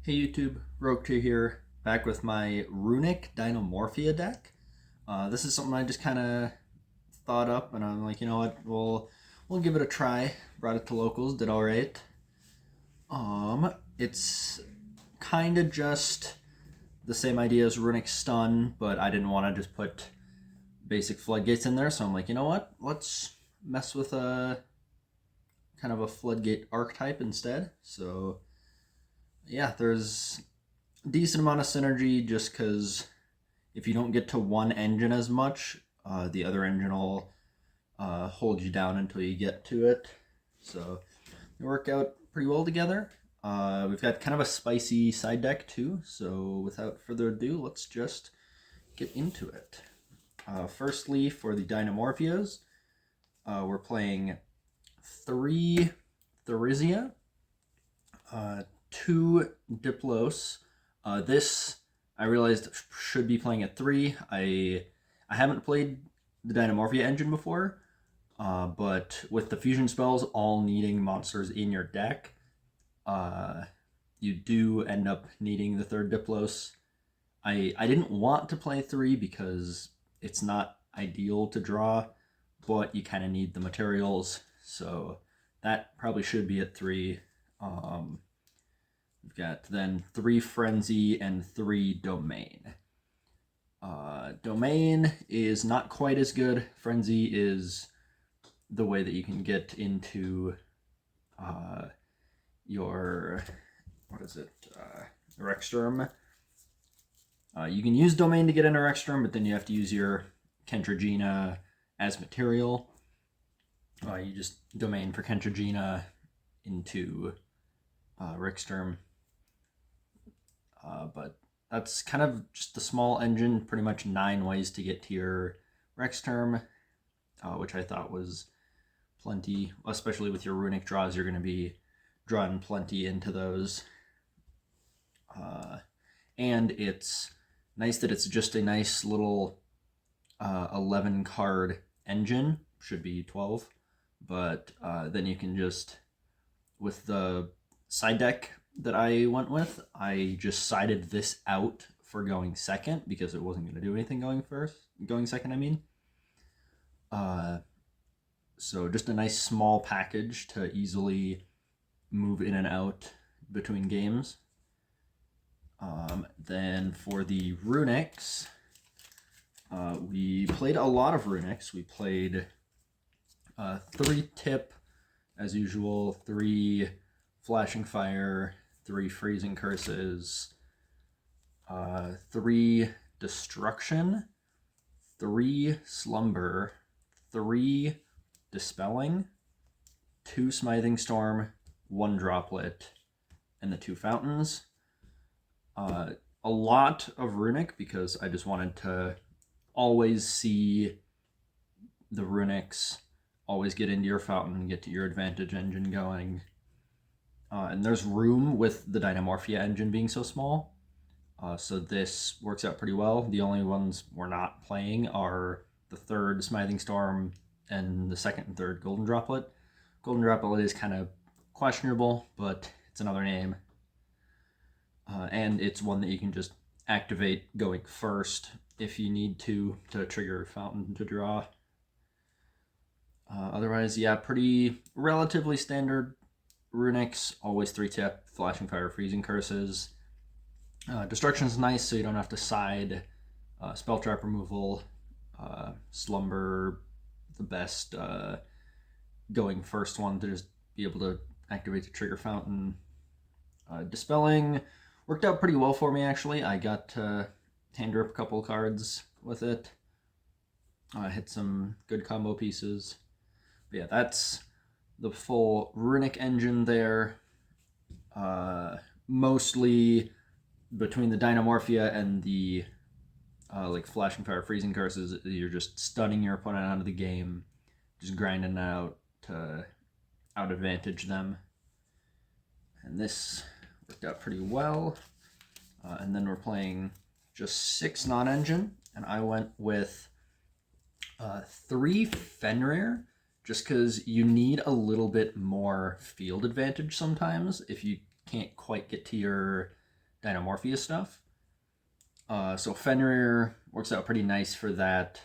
Hey YouTube, Roku here, back with my Runick Dinomorphia deck. This is something I just kind of thought up, and I'm like, you know what, we'll give it a try. Brought it to locals, did all right. It's kind of just the same idea as Runick Stun, but I didn't want to just put basic floodgates in there, so I'm like, you know what, let's mess with a kind of a floodgate archetype instead. So yeah, there's decent amount of synergy just because if you don't get to one engine as much, the other engine will hold you down until you get to it. So they work out pretty well together. We've got kind of a spicy side deck too. So without further ado, let's just get into it. Firstly, for the Dinomorphias, we're playing 3 Therizia, 2 Diplos. This I realized should be playing at 3. I haven't played the Dinomorphia engine before, but with the fusion spells all needing monsters in your deck, you do end up needing the 3rd Diplos. I didn't want to play 3 because it's not ideal to draw, but you kind of need the materials, so that probably should be at 3. We've got then 3 Frenzy and 3 Domain. Domain is not quite as good. Frenzy is the way that you can get into your, what is it, Rexsturm. You can use Domain to get into Rexsturm, but then you have to use your Kentragina as material. You just Domain for Kentragina into Rexsturm. But that's kind of just a small engine, pretty much 9 ways to get to your Rexsturm, which I thought was plenty, especially with your Runick draws. You're going to be drawing plenty into those. And it's nice that it's just a nice little 11 card engine, should be 12, but then you can just, with the side deck that I went with, I just sided this out for going second because it wasn't going to do anything going second, I mean. So just a nice small package to easily move in and out between games. Then for the Runicks, we played a lot of Runicks. We played 3 Tip, as usual, 3 Flashing Fire, 3 Freezing Curses, 3 Destruction, 3 Slumber, 3 Dispelling, 2 Smithing Storm, 1 Droplet, and the 2 Fountains. A lot of Runick because I just wanted to always see the Runicks, always get into your fountain, get to your advantage engine going. And there's room with the Dinomorphia engine being so small. So this works out pretty well. The only ones we're not playing are the 3rd Smithing Storm and the 2nd and 3rd Golden Droplet. Golden Droplet is kind of questionable, but it's another name. And it's one that you can just activate going first if you need to trigger Fountain to draw. Otherwise, yeah, pretty relatively standard Runicks, always 3 Tip, Flashing Fire, Freezing Curses. Destruction's nice, so you don't have to side. Spell Trap removal, Slumber, the best going first one to just be able to activate the trigger Fountain. Dispelling worked out pretty well for me, actually. I got to hand rip a couple cards with it. Hit some good combo pieces. But yeah, that's the full Runick engine there. Mostly between the Dinomorphia and the like Flashing Fire, Freezing Curses, you're just stunning your opponent out of the game, just grinding out to out advantage them. And this worked out pretty well. And then we're playing just 6 non-engine, and I went with 3 Fenrir, just because you need a little bit more field advantage sometimes if you can't quite get to your Dinomorphia stuff. So Fenrir works out pretty nice for that.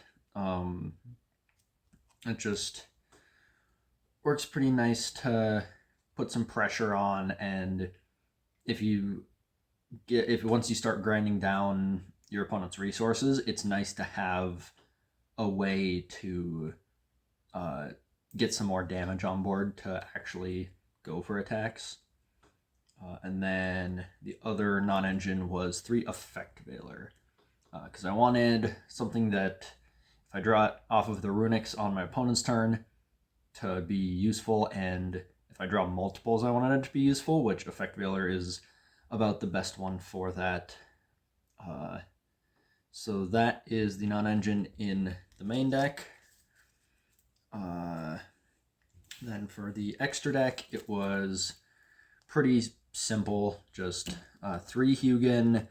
It just works pretty nice to put some pressure on, and if once you start grinding down your opponent's resources, it's nice to have a way to get some more damage on board to actually go for attacks. And then the other non-engine was 3 Effect Veiler, because I wanted something that if I draw it off of the Runicks on my opponent's turn to be useful, and if I draw multiples I wanted it to be useful, which Effect Veiler is about the best one for that. So that is the non-engine in the main deck. Then for the extra deck, it was pretty simple, just 3 Hugin,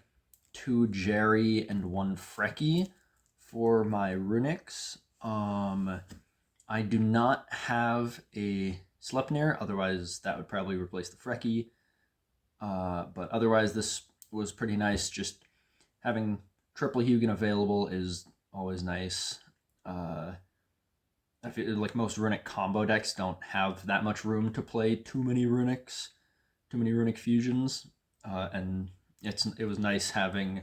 2 Jerry, and 1 Frecky for my Runicks. I do not have a Sleipnir, otherwise that would probably replace the Frecky. But otherwise this was pretty nice. Just having triple Hugin available is always nice. I feel like most Runick combo decks don't have that much room to play too many Runicks, too many Runick fusions, and it was nice having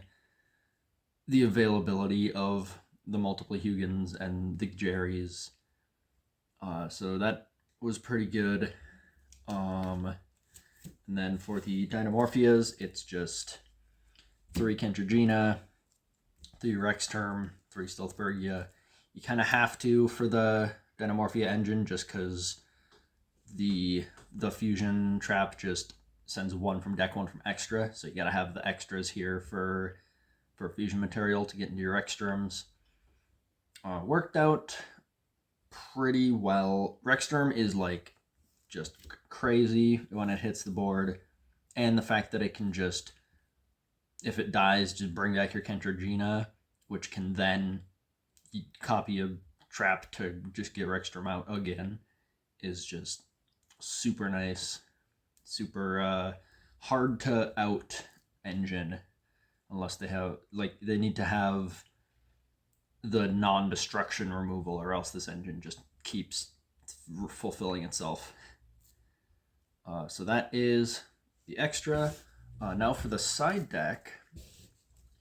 the availability of the multiple Hugins and the Jerrys. So that was pretty good. And then for the Dinomorphias, it's just 3 Kentragina, 3 Rexterm, 3 Stealthbergia. You kind of have to for the Dinomorphia engine, just because the fusion trap just sends 1 from deck, 1 from extra, so you gotta have the extras here for fusion material to get into your Rexterms. Worked out pretty well. Rexterm is like just crazy when it hits the board, and the fact that it can just, if it dies, just bring back your Kentragina, which can then copy a trap to just get Rexterm out again, is just super nice. Super hard to out engine, unless they need to have the non-destruction removal, or else this engine just keeps fulfilling itself. So that is the extra. Now for the side deck,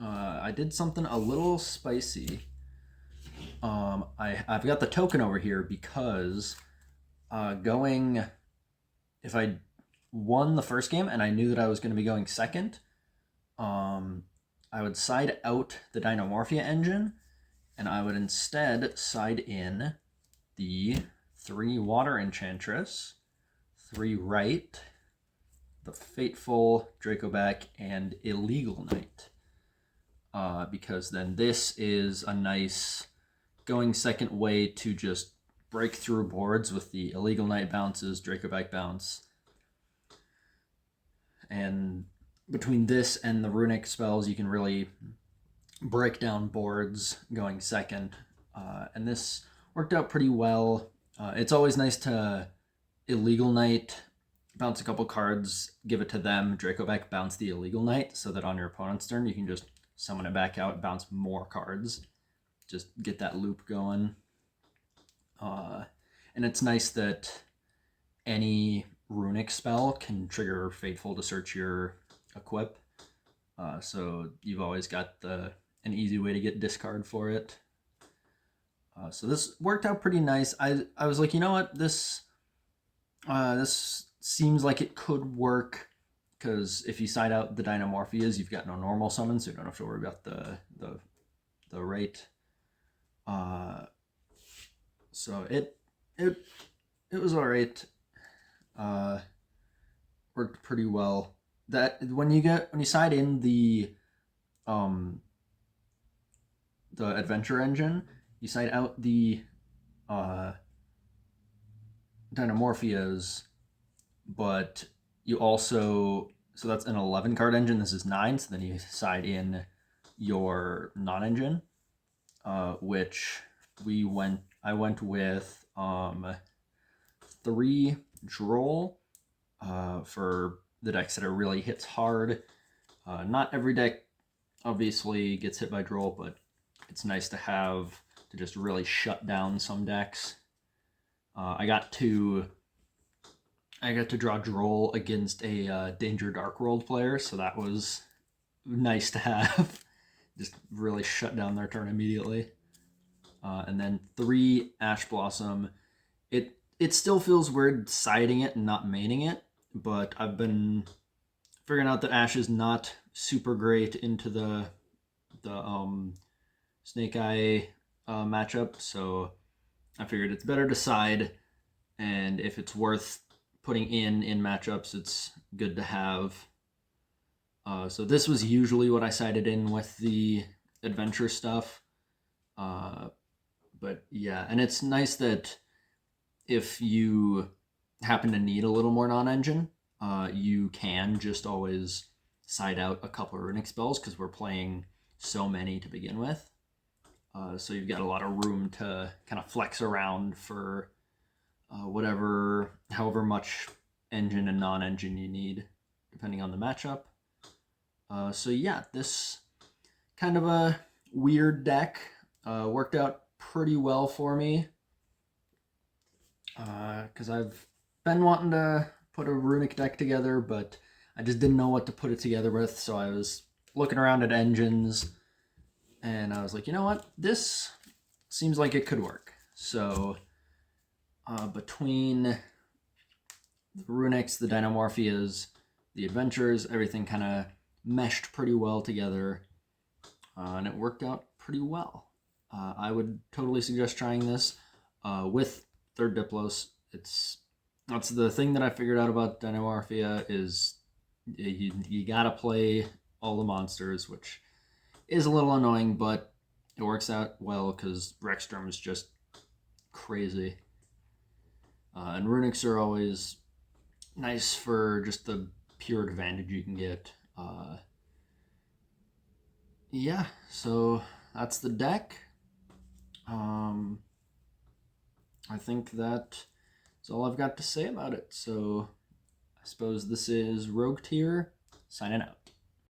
I did something a little spicy. I've got the token over here because if I won the first game and I knew that I was going to be going second, I would side out the Dinomorphia engine, and I would instead side in the 3 Water Enchantress, 3 Right, the Fateful, Dracoback, and Illegal Knight. Because then this is a nice going second way to just break through boards with the Illegal Knight bounces, Dracoback bounce. And between this and the Runick spells, you can really break down boards going second. And this worked out pretty well. It's always nice to Illegal Knight, bounce a couple cards, give it to them, Dracoback, bounce the Illegal Knight, so that on your opponent's turn you can just summon it back out, bounce more cards. Just get that loop going. And it's nice that any Runick spell can trigger Fateful to search your equip. So you've always got an easy way to get discard for it. So this worked out pretty nice. I was like, you know what, this seems like it could work, because if you side out the Dinomorphias, you've got no normal summons, so you don't have to worry about the rate. So it was all right. Worked pretty well. That when you side in the adventure engine, you side out the Dinomorphias, but you also, so that's an 11 card engine, this is 9, so then you side in your non-engine, which I went with 3 Droll for the decks that it really hits hard. Not every deck obviously gets hit by Droll, but it's nice to have to just really shut down some decks. I got to draw Droll against a Danger Dark World player, so that was nice to have. Just really shut down their turn immediately. And then 3 Ash Blossom. It still feels weird siding it and not maining it, but I've been figuring out that Ash is not super great into the Snake Eye matchup, so I figured it's better to side, and if it's worth putting in matchups, it's good to have. So this was usually what I sided in with the adventure stuff. But yeah, and it's nice that if you happen to need a little more non-engine, you can just always side out a couple of Runick spells because we're playing so many to begin with. So you've got a lot of room to kind of flex around for however much engine and non-engine you need, depending on the matchup. So yeah, this kind of a weird deck worked out pretty well for me because I've been wanting to put a Runick deck together, but I just didn't know what to put it together with, so I was looking around at engines, and I was like, you know what, this seems like it could work. So between the Runicks, the Dinomorphias, the Adventures, everything kind of meshed pretty well together, and it worked out pretty well. I would totally suggest trying this with Third Diplos. That's the thing that I figured out about Dinomorphia is you gotta play all the monsters, which is a little annoying, but it works out well because Rexstorm is just crazy. And Runicks are always nice for just the pure advantage you can get. Yeah, so that's the deck. I think that's all I've got to say about it. So I suppose this is Rogue Tier signing out.